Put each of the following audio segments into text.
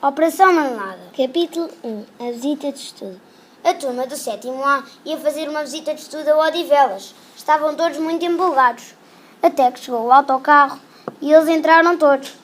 Operação Marmelada. Capítulo 1. A visita de estudo. A turma do 7º A ia fazer uma visita de estudo a Odivelas. Estavam todos muito empolgados. Até que chegou o autocarro e eles entraram todos.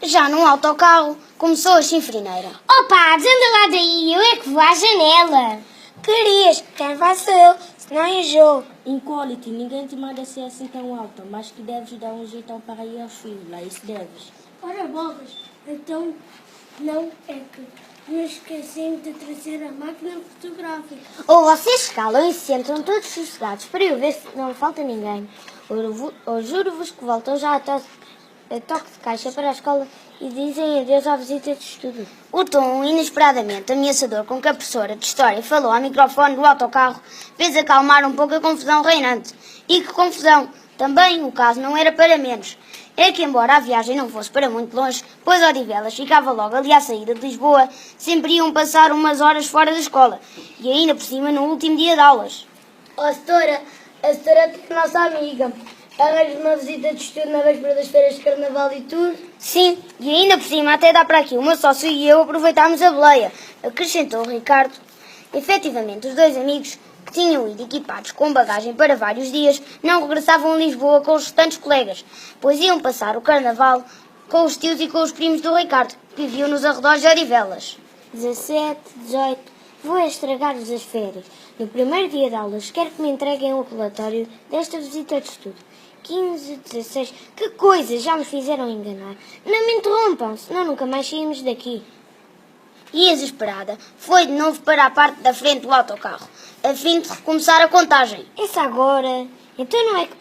Já num autocarro, começou a chinfrineira. Opa, desanda lá daí, eu é que vou à janela. Querias, quem vai ser eu, senão enjoo. Incólito, ninguém te manda ser assim tão alta, mas que deves dar um jeitão para ir aos filhos, lá isso deves. Ora bolas, então não é que me esqueci de trazer a máquina fotográfica. Ou vocês calam e se sentam todos sossegados para eu ver se não falta ninguém. Ou juro-vos que voltam já a toque de caixa para a escola e dizem adeus à visita de estudo. O tom inesperadamente ameaçador com que a professora de História falou ao microfone do autocarro fez acalmar um pouco a confusão reinante. E que confusão! Também o caso não era para menos. É que, embora a viagem não fosse para muito longe, pois Odivelas ficava logo ali à saída de Lisboa, sempre iam passar umas horas fora da escola. E ainda por cima no último dia de aulas. A setora é nossa amiga. Arranjas uma visita de estudo na véspera das feiras de carnaval e tudo? Sim, e ainda por cima até dá para aqui. O meu sócio e eu aproveitámos a boleia, acrescentou Ricardo. Efetivamente, os dois amigos, que tinham ido equipados com bagagem para vários dias, não regressavam a Lisboa com os restantes colegas, pois iam passar o carnaval com os tios e com os primos do Ricardo, que viviam nos arredores de Odivelas. 17, 18, vou estragar-vos as férias. No primeiro dia de aulas, quero que me entreguem o relatório desta visita de estudo. 15, 16, que coisa, já me fizeram enganar. Não me interrompam, senão nunca mais saímos daqui. E, exasperada, foi de novo para a parte da frente do autocarro, a fim de recomeçar a contagem. Essa agora? Então não é que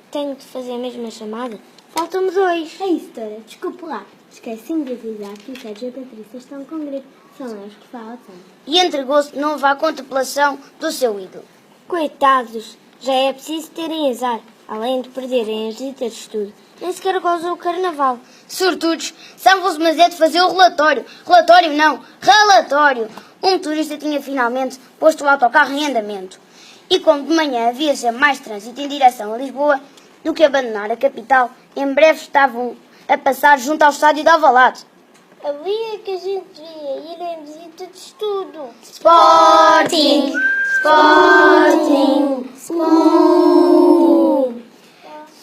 tenho de fazer a mesma chamada? Faltam-me 2. Ei, setora, desculpe lá. Esqueci-me de avisar que o Sérgio e a Patrícia estão com gripe. São eles que faltam. E entregou-se de novo à contemplação do seu ídolo. Coitados, já é preciso terem azar, além de perderem as visitas de estudo. Nem sequer gozam o carnaval. Sortudos, sabe-vos mas é de fazer o relatório. Relatório não, relatório. Um motorista tinha finalmente posto o autocarro em andamento. E como de manhã havia sempre mais trânsito em direção a Lisboa do que abandonar a capital, em breve estavam a passar junto ao estádio de Alvalade. Ali é que a gente devia ir em visita de estudo. Sporting! Sporting!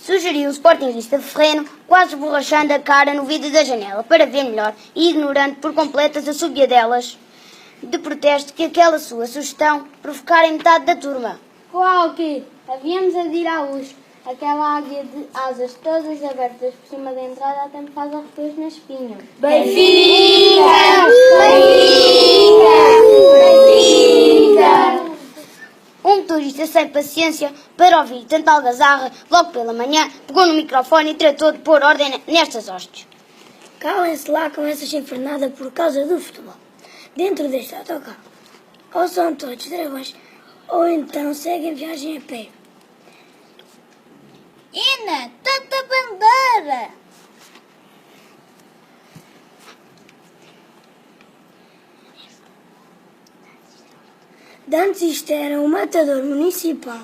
Sugeriu o sportinguista ferreno, quase borrachando a cara no vidro da janela para ver melhor e ignorando por completo as assobiadelas de protesto que aquela sua sugestão provocara em metade da turma. Uau, Kid! Havíamos de ir à luz. Aquela águia de asas todas abertas por cima da entrada até me faz arrepios na espinha. Benfica! Um motorista sem paciência para ouvir tanta algazarra, logo pela manhã, pegou no microfone e tratou de pôr ordem nestas hostes. Calem-se lá com essa chifrenada por causa do futebol. Dentro deste autocarro. Ou são todos dragões, ou então seguem viagem a pé. Ina, tanta bandeira! De antes isto era um matador municipal.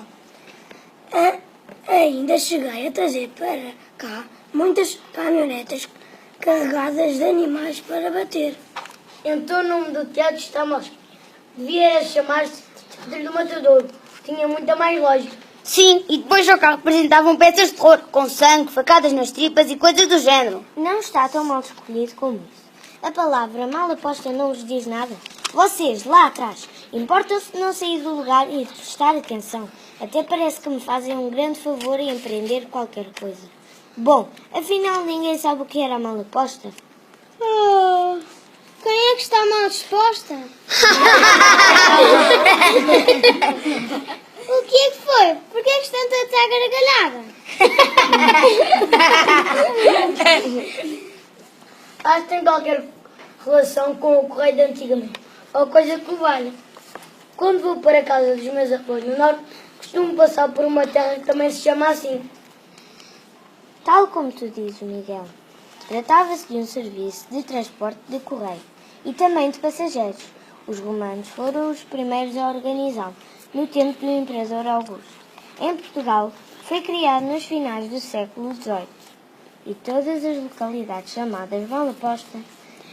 Ainda cheguei a trazer para cá muitas caminhonetas carregadas de animais para bater. Então o nome do teatro está mal escrito. Devia chamar-se Teatro do Matador. Tinha muita mais lógica. Sim, e depois ao carro apresentavam peças de terror, com sangue, facadas nas tripas e coisas do género. Não está tão mal escolhido como isso. A palavra mal aposta não vos diz nada. Vocês, lá atrás, importam-se de não sair do lugar e de prestar atenção. Até parece que me fazem um grande favor em empreender qualquer coisa. Bom, afinal ninguém sabe o que era a mal aposta. Oh, quem é que está mal disposta? O que é que foi? Por que é que estão todos à gargalhada? Acho que tem qualquer relação com o correio de antigamente. Ou coisa que o valha. Quando vou para a casa dos meus avós no norte, costumo passar por uma terra que também se chama assim. Tal como tu dizes, Miguel. Tratava-se de um serviço de transporte de correio e também de passageiros. Os romanos foram os primeiros a organizá-lo, no tempo do imperador Augusto. Em Portugal, foi criado nos finais do século XVIII e todas as localidades chamadas Valaposta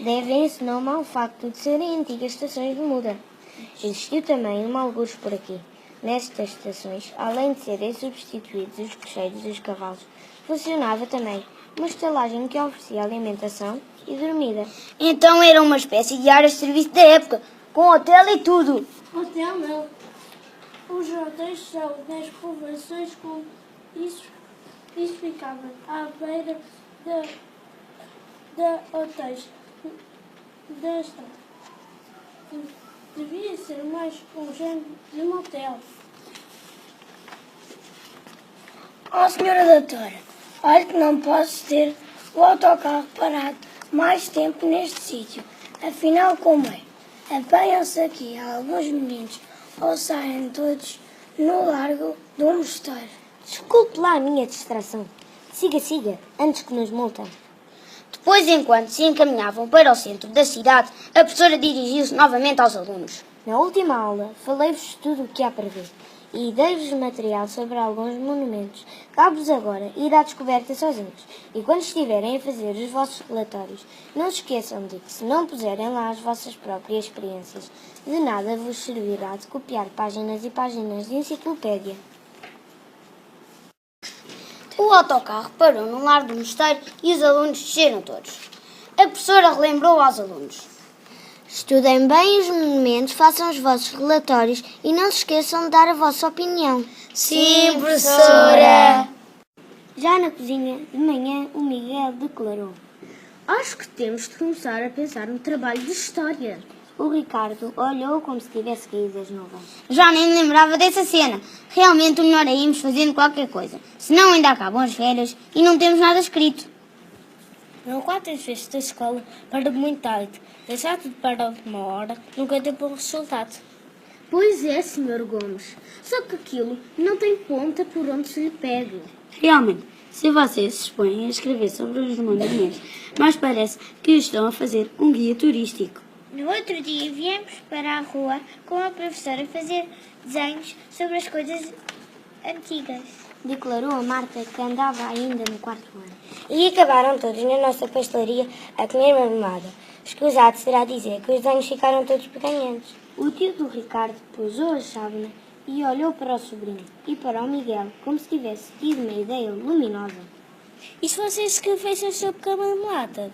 devem esse nome ao facto de serem antigas estações de muda. Existiu também um algures por aqui. Nestas estações, além de serem substituídos os cocheiros dos cavalos, funcionava também uma estalagem que oferecia alimentação e dormida. Então era uma espécie de área de serviço da época, com hotel e tudo. Hotel não. Os hotéis são nas povoações com isso ficava à beira da hotéis. Desta devia ser mais um género de motel. Oh, senhora doutora, olha que não posso ter o autocarro parado mais tempo neste sítio. Afinal, como é? Apanham-se aqui alguns meninos ou saem todos no largo do mosteiro. Desculpe lá a minha distração. Siga, siga, antes que nos multem. Depois, enquanto se encaminhavam para o centro da cidade, a professora dirigiu-se novamente aos alunos. Na última aula, falei-vos tudo o que há para ver e dei-vos material sobre alguns monumentos. Cabe-vos agora ir à descoberta sozinhos e quando estiverem a fazer os vossos relatórios, não se esqueçam de que se não puserem lá as vossas próprias experiências, de nada vos servirá de copiar páginas e páginas de enciclopédia. O autocarro parou no lar do mosteiro e os alunos desceram todos. A professora relembrou aos alunos. Estudem bem os monumentos, façam os vossos relatórios e não se esqueçam de dar a vossa opinião. Sim, professora! Já na cozinha, de manhã, o Miguel declarou. Acho que temos de começar a pensar no trabalho de história. O Ricardo olhou como se tivesse caído das nuvens. Já nem me lembrava dessa cena. Realmente o melhor é irmos fazendo qualquer coisa. Senão ainda acabam as férias e não temos nada escrito. Não quantas vezes da escola para muito tarde. Deixar tudo para a última hora nunca tem bom resultado. Pois é, Sr. Gomes. Só que aquilo não tem ponta por onde se lhe pegue. Realmente, se vocês se expõem a escrever sobre os monumentos, mas parece que estão a fazer um guia turístico. No outro dia viemos para a rua com a professora fazer desenhos sobre as coisas antigas. Declarou a Marta, que andava ainda no quarto ano. E acabaram todos na nossa pastelaria a comer marmelada. Escusado será dizer que os desenhos ficaram todos pequeninos. O tio do Ricardo pousou a chávena e olhou para o sobrinho e para o Miguel como se tivesse tido uma ideia luminosa. E se vocês escrevessem sobre a marmelada?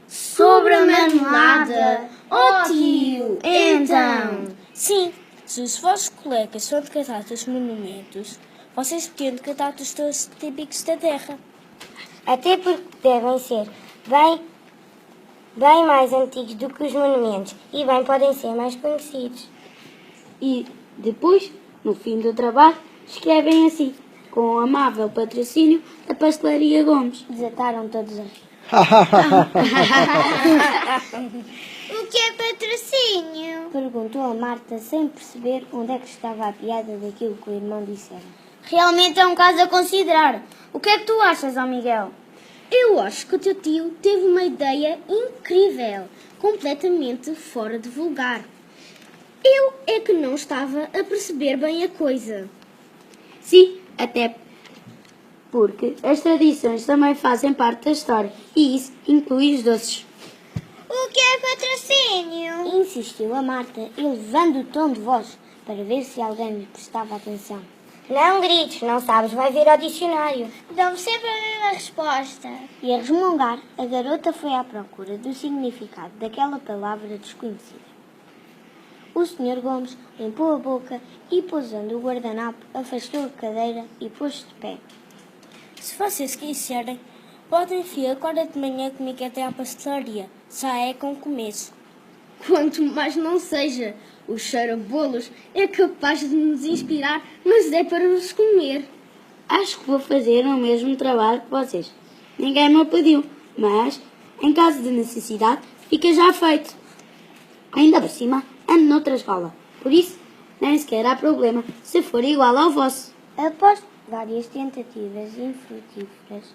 Sobre a marmelada? Oh, tio, então! Sim, se os vossos colegas são de cantar dos monumentos, vocês podiam cantar dos doces típicos da terra. Até porque devem ser bem mais antigos do que os monumentos e bem podem ser mais conhecidos. E depois, no fim do trabalho, escrevem assim, com o amável patrocínio da Pastelaria Gomes. Desataram todos a rir. O que é patrocínio? Perguntou a Marta sem perceber onde é que estava a piada daquilo que o irmão dissera. Realmente é um caso a considerar. O que é que tu achas, ó Miguel? Eu acho que o teu tio teve uma ideia incrível, completamente fora de vulgar. Eu é que não estava a perceber bem a coisa. Sim, até porque as tradições também fazem parte da história e isso inclui os doces. O que é patrocínio? Insistiu a Marta, elevando o tom de voz para ver se alguém lhe prestava atenção. Não grites, não sabes, vai vir ao dicionário. Dão-me sempre a mesma resposta. E a resmungar, a garota foi à procura do significado daquela palavra desconhecida. O Sr. Gomes limpou a boca e, pousando o guardanapo, afastou a cadeira e pôs-se de pé. Se vocês quiserem, podem vir agora de manhã comigo até à pastelaria. Já é com começo. Quanto mais não seja, o cheiro a bolos é capaz de nos inspirar, mas é para os comer. Acho que vou fazer o mesmo trabalho que vocês. Ninguém me o pediu, mas, em caso de necessidade, fica já feito. Ainda por cima, ando noutra escola. Por isso, nem sequer há problema se for igual ao vosso. Após várias tentativas infrutíferas,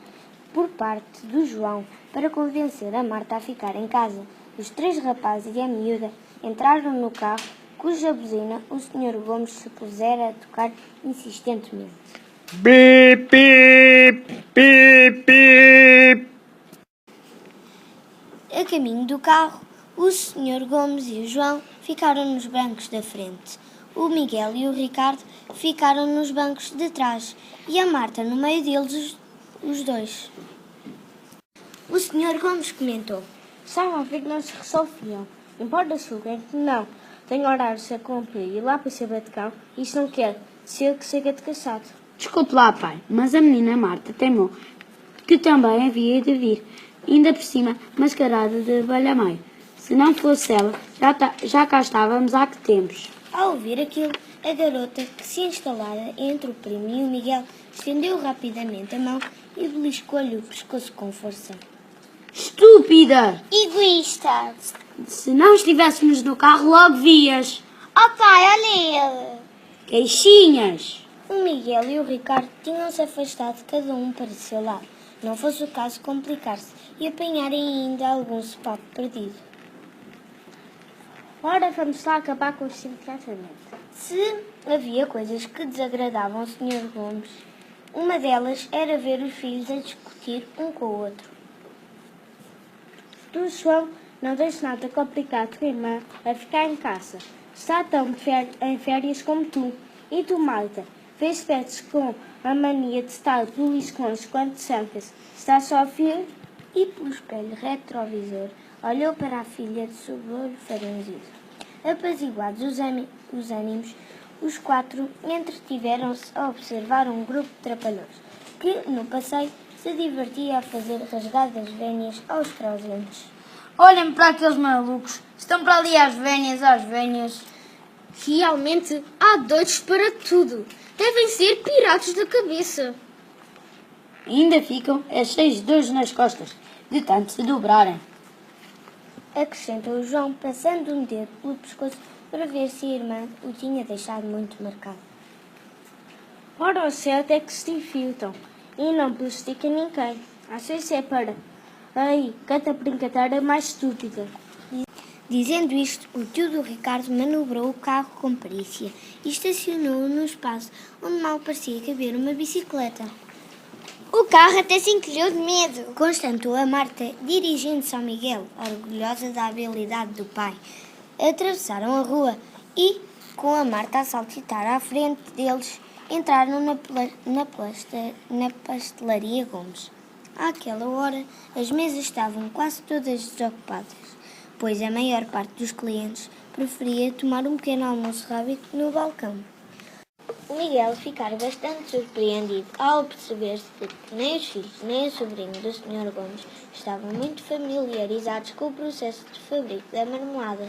por parte do João para convencer a Marta a ficar em casa. Os 3 rapazes e a miúda entraram no carro, cuja buzina o Sr. Gomes se pusera a tocar insistentemente. Bip, bip, bip, bip. A caminho do carro, o Sr. Gomes e o João ficaram nos bancos da frente. O Miguel e o Ricardo ficaram nos bancos de trás e a Marta no meio deles, os dois. O Sr. Gomes comentou: Estavam a ver que não se resolviam. Importa-se o que não. Tenho horários a cumprir e lá para ser batecão, isto não quer ser que chega de caçado. Desculpe lá, pai, mas a menina Marta teimou que também havia de vir, ainda por cima mascarada de balha-maio. Se não fosse ela, já cá estávamos há que tempos. Ao ouvir aquilo, a garota, que se instalara entre o primo e o Miguel, estendeu rapidamente a mão e beliscou-lhe o pescoço com força. Estúpida! Egoísta. Se não estivéssemos no carro, logo vias. Oh pai, olha ele. Queixinhas! O Miguel e o Ricardo tinham-se afastado cada um para o seu lado. Não fosse o caso complicar-se e apanharem ainda algum sopapo perdido. Ora, vamos lá acabar com isto imediatamente. Se havia coisas que desagradavam o Sr. Gomes, uma delas era ver os filhos a discutir um com o outro. Tu, João, não tens nada complicado com a irmã a ficar em casa. Está tão em férias como tu. E tu, Marta, vês com a mania de estar beliscões quando te santas. Está só a ver? E pelo espelho retrovisor olhou para a filha de sob o olho farangido. Apaziguados os ânimos, os 4 entretiveram-se a observar um grupo de trapalhões que, no passeio, se divertia a fazer rasgadas vénias aos presentes. Olhem para aqueles malucos. Estão para ali às vénias. Realmente há doidos para tudo. Devem ser piratas da cabeça. Ainda ficam cheios de dores nas costas, de tanto se dobrarem. Acrescentou o João, passando um dedo pelo pescoço para ver se a irmã o tinha deixado muito marcado. Ora, o certo é que se infiltram e não prejudicam ninguém. Às vezes é para... Aí, cada brincadeira mais estúpida. Dizendo isto, o tio do Ricardo manobrou o carro com perícia e estacionou-o no espaço onde mal parecia caber uma bicicleta. O carro até se encolheu de medo. Constatou a Marta, dirigindo-se ao Miguel, orgulhosa da habilidade do pai. Atravessaram a rua e, com a Marta a saltitar à frente deles, entraram na pastelaria Gomes. Àquela hora, as mesas estavam quase todas desocupadas, pois a maior parte dos clientes preferia tomar um pequeno almoço rápido no balcão. O Miguel ficara bastante surpreendido ao perceber-se de que nem os filhos nem o sobrinho do Sr. Gomes estavam muito familiarizados com o processo de fabrico da marmelada.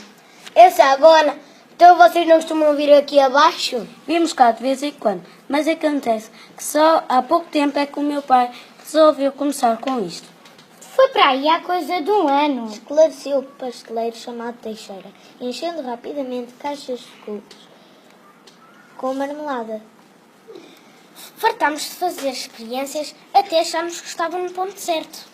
Essa agora, então vocês não costumam vir aqui abaixo? Vimos cá de vez em quando, mas acontece que só há pouco tempo é que o meu pai resolveu começar com isto. Foi para aí há coisa de um ano. Esclareceu o pasteleiro chamado Teixeira, enchendo rapidamente caixas de cubos com marmelada. Fartámos de fazer experiências até achámos que estava no ponto certo.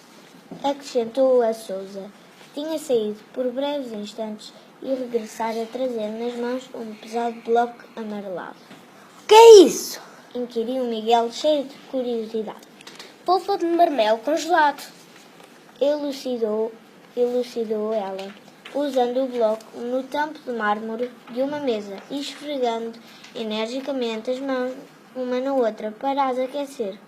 Acrescentou a Sousa, que tinha saído por breves instantes e regressara a trazer nas mãos um pesado bloco amarelado. O que é isso? Inquiriu Miguel, cheio de curiosidade. Polpa de marmelo congelado. Elucidou ela, usando o bloco no tampo de mármore de uma mesa e esfregando energicamente as mãos uma na outra para as aquecer.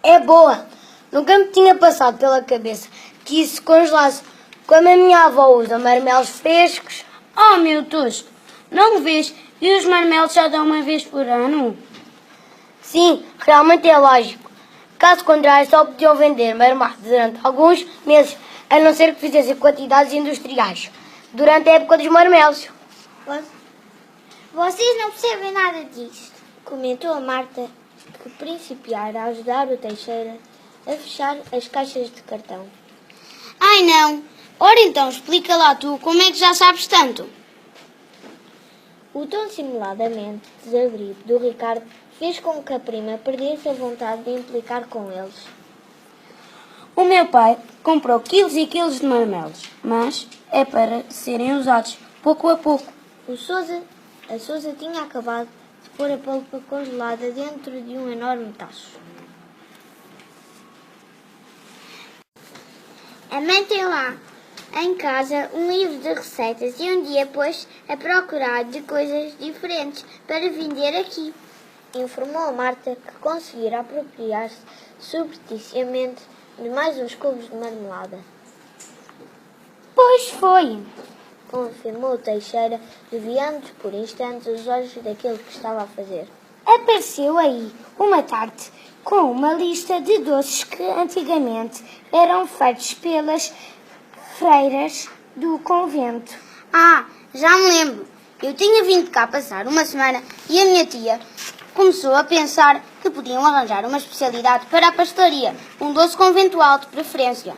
É boa! Nunca me tinha passado pela cabeça que isso congelasse. Como a minha avó usa marmelos frescos. Oh, meu tosco, não vês que os marmelos só dão uma vez por ano? Sim, realmente é lógico. Caso contrário, só podiam vender marmelada durante alguns meses, a não ser que fizessem quantidades industriais, durante a época dos marmelos. Vocês não percebem nada disto. Comentou a Marta, que principiara a ajudar o Teixeira a fechar as caixas de cartão. Ai não! Ora então, explica lá tu como é que já sabes tanto. O tom simuladamente desabrido do Ricardo fez com que a prima perdesse a vontade de implicar com eles. O meu pai comprou quilos e quilos de marmelos, mas é para serem usados pouco a pouco. A Sousa tinha acabado de pôr a polpa congelada dentro de um enorme tacho. A mãe tem lá em casa um livro de receitas e um dia pôs a procurar de coisas diferentes para vender aqui. Informou a Marta que conseguira apropriar-se surpreendente de mais uns cubos de marmelada. Pois foi. Confirmou Teixeira, desviando por instantes os olhos daquilo que estava a fazer. Apareceu aí uma tarte com uma lista de doces que antigamente eram feitos pelas freiras do convento. Ah, já me lembro. Eu tinha vindo cá passar uma semana e a minha tia começou a pensar que podiam arranjar uma especialidade para a pastelaria, um doce conventual de preferência.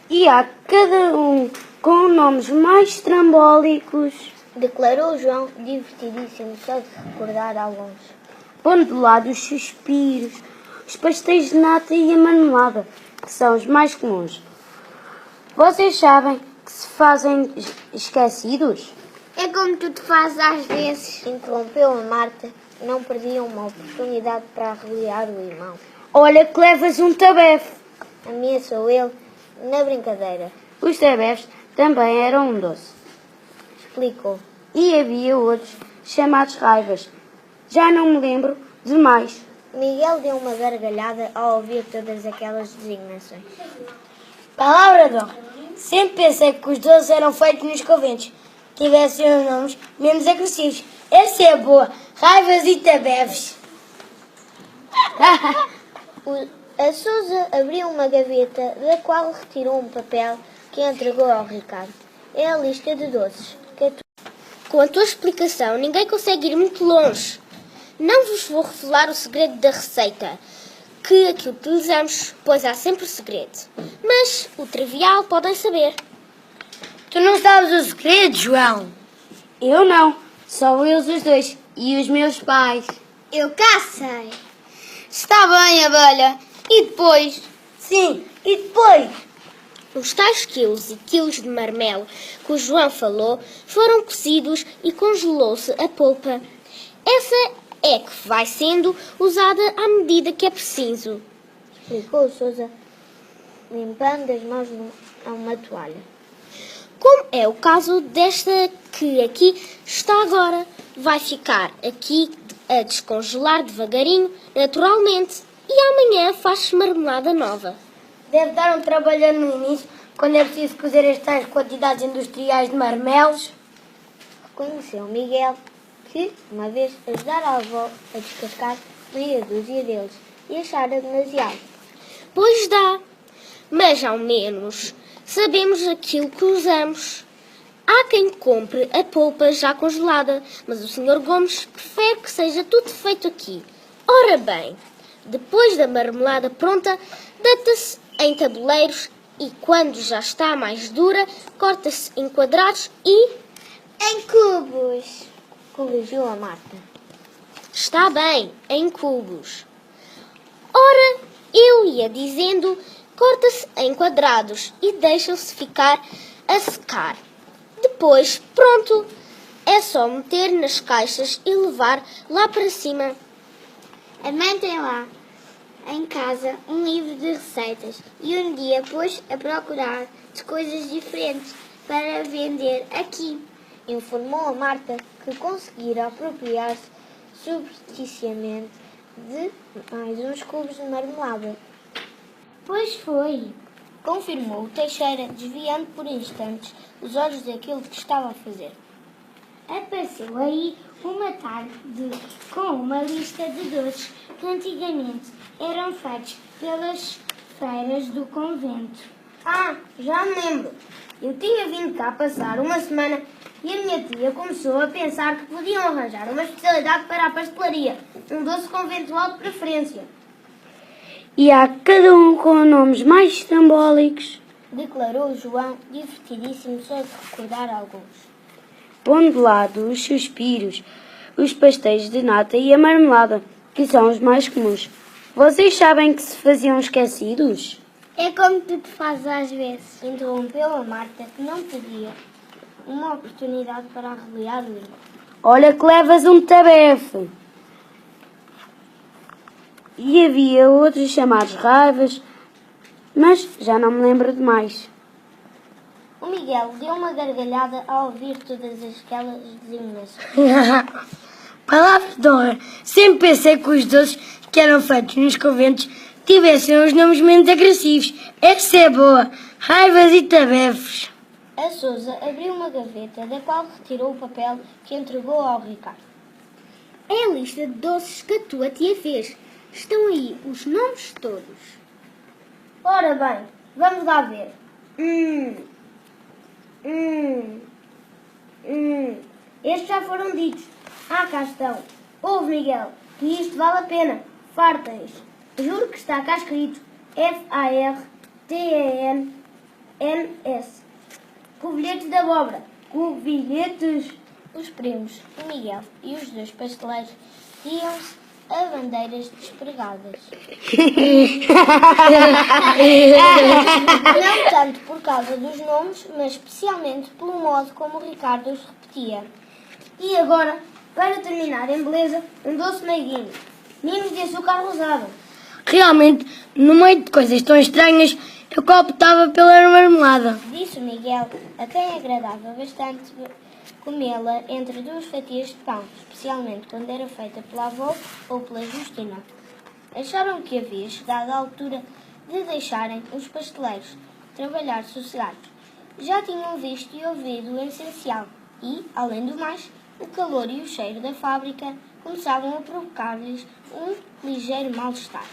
E há cada um com nomes mais trambólicos. Declarou João, divertidíssimo só de recordar alguns. Pondo de lado os suspiros, os pastéis de nata e a marmelada, que são os mais comuns. Vocês sabem que se fazem esquecidos? É como tu te fazes às vezes. Interrompeu a Marta, que não perdia uma oportunidade para arreliar o irmão. Olha que levas um tabefe. Ameaçou ele, na brincadeira. Os tabefes também eram um doce. Explicou. E havia outros, chamados raivas. Já não me lembro de mais. Miguel deu uma gargalhada ao ouvir todas aquelas designações. Palavra de honra. Sempre pensei que os doces eram feitos nos conventos. Tivessem os nomes menos agressivos. Essa é boa. Raivas e tabefes. A Sousa abriu uma gaveta, da qual retirou um papel que entregou ao Ricardo. É a lista de doces. Com a tua explicação, ninguém consegue ir muito longe. Não vos vou revelar o segredo da receita, que aqui utilizamos, pois há sempre segredo. Mas o trivial podem saber. Tu não sabes o segredo, João? Eu não, só eles os dois e os meus pais. Eu cá sei. Está bem, abelha. E depois? Sim, e depois? Os tais quilos e quilos de marmelo que o João falou foram cozidos e congelou-se a polpa. Essa é que vai sendo usada à medida que é preciso. Explicou Sousa, limpando as mãos a uma toalha. Como é o caso desta que aqui está agora. Vai ficar aqui a descongelar devagarinho, naturalmente, e amanhã faz-se marmelada nova. Deve dar um trabalho no início, quando é preciso cozer as tais quantidades industriais de marmelos. Reconheceu Miguel, que, uma vez, ajudara a avó a descascar meia dúzia deles e achara demasiado. Pois dá, mas ao menos sabemos aquilo que usamos. Há quem compre a polpa já congelada, mas o Sr. Gomes prefere que seja tudo feito aqui. Ora bem, depois da marmelada pronta, deita-se em tabuleiros e, quando já está mais dura, corta-se em quadrados e Em cubos. Corrigiu a Marta. está bem, em cubos. Ora, eu ia dizendo, corta-se em quadrados e deixa-se ficar a secar. Depois, pronto, é só meter nas caixas e levar lá para cima. A mãe tem lá em casa um livro de receitas e um dia pôs a procurar de coisas diferentes para vender aqui. Informou a Marta que conseguira apropriar-se surpreendente de mais uns cubos de marmelada. Pois foi, confirmou Teixeira, desviando por instantes os olhos daquilo que estava a fazer. Apareceu aí uma tarde com uma lista de doces que antigamente eram feitos pelas freiras do convento. Ah, já me lembro. Eu tinha vindo cá passar uma semana e a minha tia começou a pensar que podiam arranjar uma especialidade para a pastelaria, um doce conventual de preferência. E há cada um com nomes mais trambólicos. Declarou João, divertidíssimo só de recordar alguns. Pondo de lado os suspiros, os pastéis de nata e a marmelada, que são os mais comuns. Vocês sabem que se faziam esquecidos? É como tu te fazes às vezes. Interrompeu a Marta, que não pedia uma oportunidade para avaliar o irmão. Olha que levas um tabefe. E havia outros chamados raivas, mas já não me lembro de mais. O Miguel deu uma gargalhada ao ouvir todas aquelas designações. Palavra de honra. Sempre pensei que os doces que eram feitos nos conventos tivessem os nomes menos agressivos. Essa é boa. Raivas e tabefes. A Sousa abriu uma gaveta, da qual retirou o papel que entregou ao Ricardo. É a lista de doces que a tua tia fez. Estão aí os nomes todos. Ora bem, vamos lá ver. Estes já foram ditos. Cá estão. Ouve, Miguel, que isto vale a pena. Fartas. Juro que está cá escrito FARTENS. Covilhetes de abóbora. Covilhetes. Os primos, o Miguel e os dois pasteleiros, iam-se a bandeiras despregadas. Não tanto por causa dos nomes, mas especialmente pelo modo como o Ricardo os repetia. E agora, para terminar em beleza, um doce meiguinho. Mimos de açúcar rosado. Realmente, no meio de coisas tão estranhas, eu optava pela marmelada. Disse o Miguel, a quem agradava bastante comê-la entre duas fatias de pão, especialmente quando era feita pela avó ou pela Justina. Acharam que havia chegado a altura de deixarem os pasteleiros trabalhar sossegados. Já tinham visto e ouvido o essencial e, além do mais, o calor e o cheiro da fábrica começavam a provocar-lhes um ligeiro mal-estar.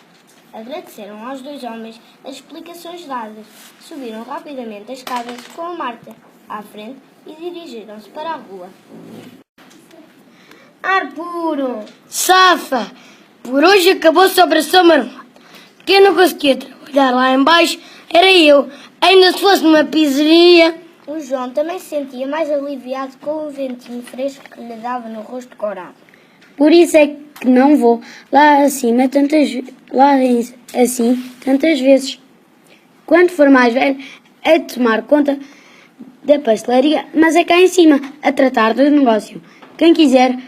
Agradeceram aos dois homens as explicações dadas, subiram rapidamente as escadas com a Marta à frente e dirigiram-se para a rua. Ar puro! Safa! Por hoje acabou-se a operação marmelada. Quem não conseguia trabalhar lá embaixo era eu. Ainda se fosse numa pizzeria. O João também se sentia mais aliviado com o ventinho fresco que lhe dava no rosto corado. Por isso é que não vou lá acima tantas vezes. Quando for mais velho, é de tomar conta da pastelaria, mas é cá em cima, a tratar do negócio. Quem quiser,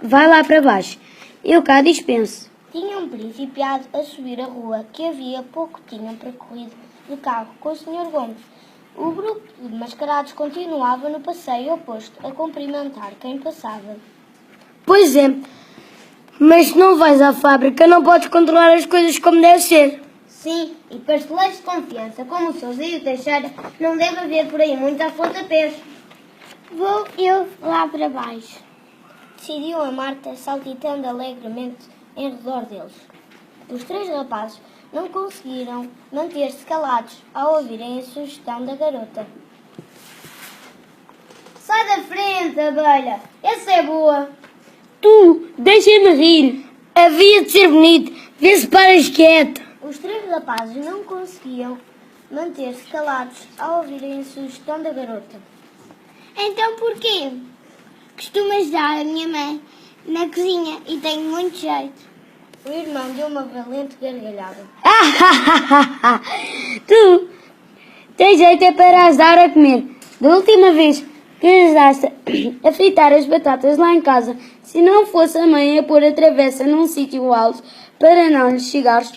vai lá para baixo. Eu cá dispenso. Tinham principiado a subir a rua que havia pouco tinham percorrido de carro com o Sr. Gomes. O grupo de mascarados continuava no passeio oposto a cumprimentar quem passava. Pois é, mas se não vais à fábrica, não podes controlar as coisas como deve ser. Sim, e pasteleiros de confiança, como o Sousa e o Teixeira, não deve haver por aí muito a pontapés. Vou eu lá para baixo. Decidiu a Marta, saltitando alegremente em redor deles. Os três rapazes não conseguiram manter-se calados ao ouvirem a sugestão da garota. Sai da frente, abelha! Essa é boa! Tu, deixa-me rir. Havia de ser bonito. Vê se paras quieta. Os três rapazes não conseguiam manter-se calados ao ouvirem a sugestão da garota. Então porquê? Costumo ajudar a minha mãe na cozinha e tenho muito jeito. O irmão deu uma valente gargalhada. Tu tens jeito é para ajudar a comer. Da última vez que ajudaste a fritar as batatas lá em casa, se não fosse a mãe a pôr a travessa num sítio alto para não lhes chegares,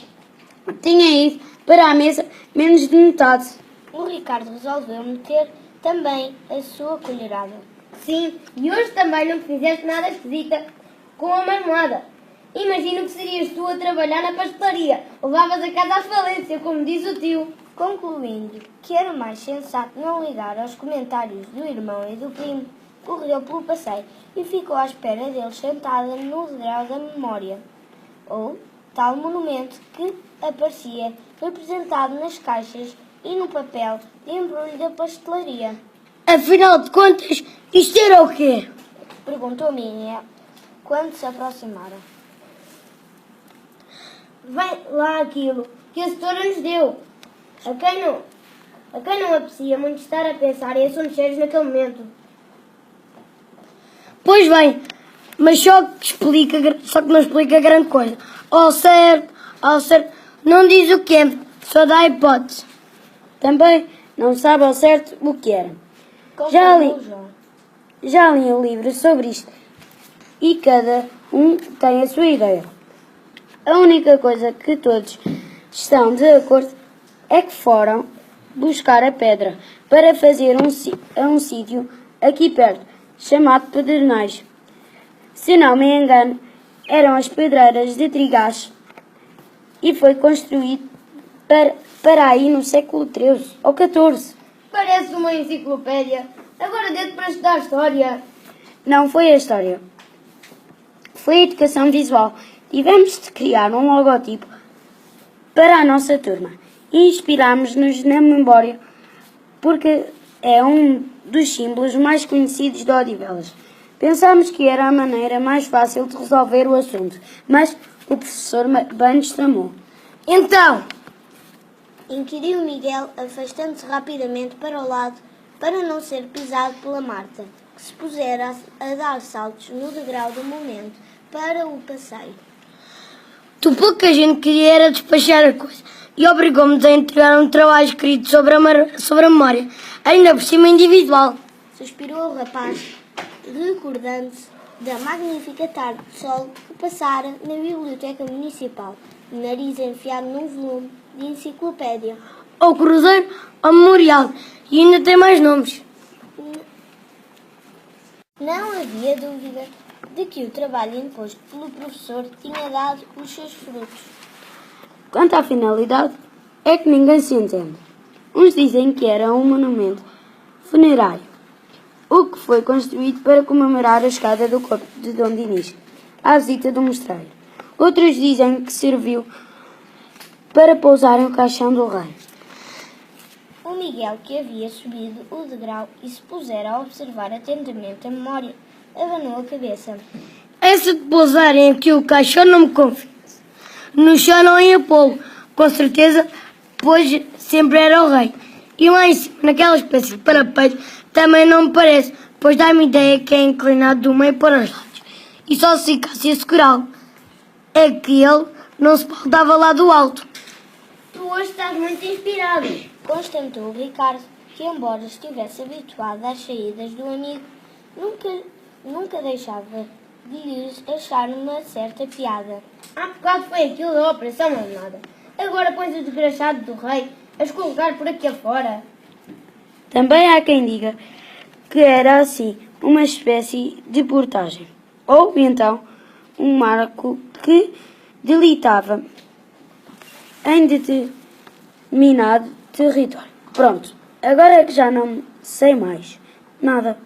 tinha ido para a mesa menos de metade. O Ricardo resolveu meter também a sua colherada. Sim, e hoje também não fizeste nada esquisita com a marmelada. Imagino que serias tu a trabalhar na pastelaria. Levavas a casa à falência, como diz o tio. Concluindo que era mais sensato não ligar aos comentários do irmão e do primo, correu pelo passeio e ficou à espera deles sentada no degrau da memória, ou tal monumento que aparecia representado nas caixas e no papel de embrulho da pastelaria. Afinal de contas, isto era o quê? Perguntou Miguel quando se aproximaram. Vem lá aquilo que a setora nos deu. A quem não aprecia muito estar a pensar em assuntos sérios naquele momento. Pois bem, mas só que não explica grande coisa. Ao certo, ao certo não diz o que é, só dá a hipótese. Também não sabe ao certo o que era. Já li um livro sobre isto e cada um tem a sua ideia. A única coisa que todos estão de acordo é que foram buscar a pedra para fazer um sítio aqui perto, chamado Pedernais. Se não me engano, eram as pedreiras de Trigás e foi construído para aí no século XIII ou XIV. Parece uma enciclopédia. Agora dedo para estudar história. Não foi a história. Foi a educação visual. Tivemos de criar um logotipo para a nossa turma. E inspirámos-nos na memória porque é um dos símbolos mais conhecidos de Odivelas. Pensámos que era a maneira mais fácil de resolver o assunto, mas o professor bem nos tramou. Então, Inquiriu Miguel, afastando-se rapidamente para o lado para não ser pisado pela Marta, que se pusera a dar saltos no degrau do momento para o passeio. tudo que a gente queria era despachar a coisa e obrigou-nos a entregar um trabalho escrito sobre a memória, ainda por cima individual. Suspirou o rapaz, recordando-se da magnífica tarde de sol que passara na biblioteca municipal, o nariz enfiado num volume de enciclopédia. Ao Cruzeiro, ao Memorial, e ainda tem mais nomes. Não havia dúvida de que o trabalho imposto pelo professor tinha dado os seus frutos. Quanto à finalidade, é que ninguém se entende. Uns dizem que era um monumento funerário, o que foi construído para comemorar a chegada do corpo de Dom Dinis à visita do mosteiro. Outros dizem que serviu para pousar o caixão do rei. O Miguel, que havia subido o degrau e se pusera a observar atentamente a memória, abanou a cabeça. Essa de pousarem aqui o caixão não me convence. No chão não ia pô-lo, com certeza, pois sempre era o rei. E lá em cima, naquela espécie de parapeito, também não me parece, pois dá-me ideia que é inclinado do meio para os lados. E só se ficasse a segurá-lo. É que ele não se pautava lá do alto. Tu hoje estás muito inspirado, constatou Ricardo, que embora estivesse habituado às saídas do amigo, nunca deixava de lhes achar uma certa piada. Há bocado foi aquilo da operação nada. Agora pões o desgraçado do rei a escorregar por aqui afora. Também há quem diga que era assim uma espécie de portagem, ou então um marco que delitava em determinado território. Pronto, agora é que já não sei mais nada.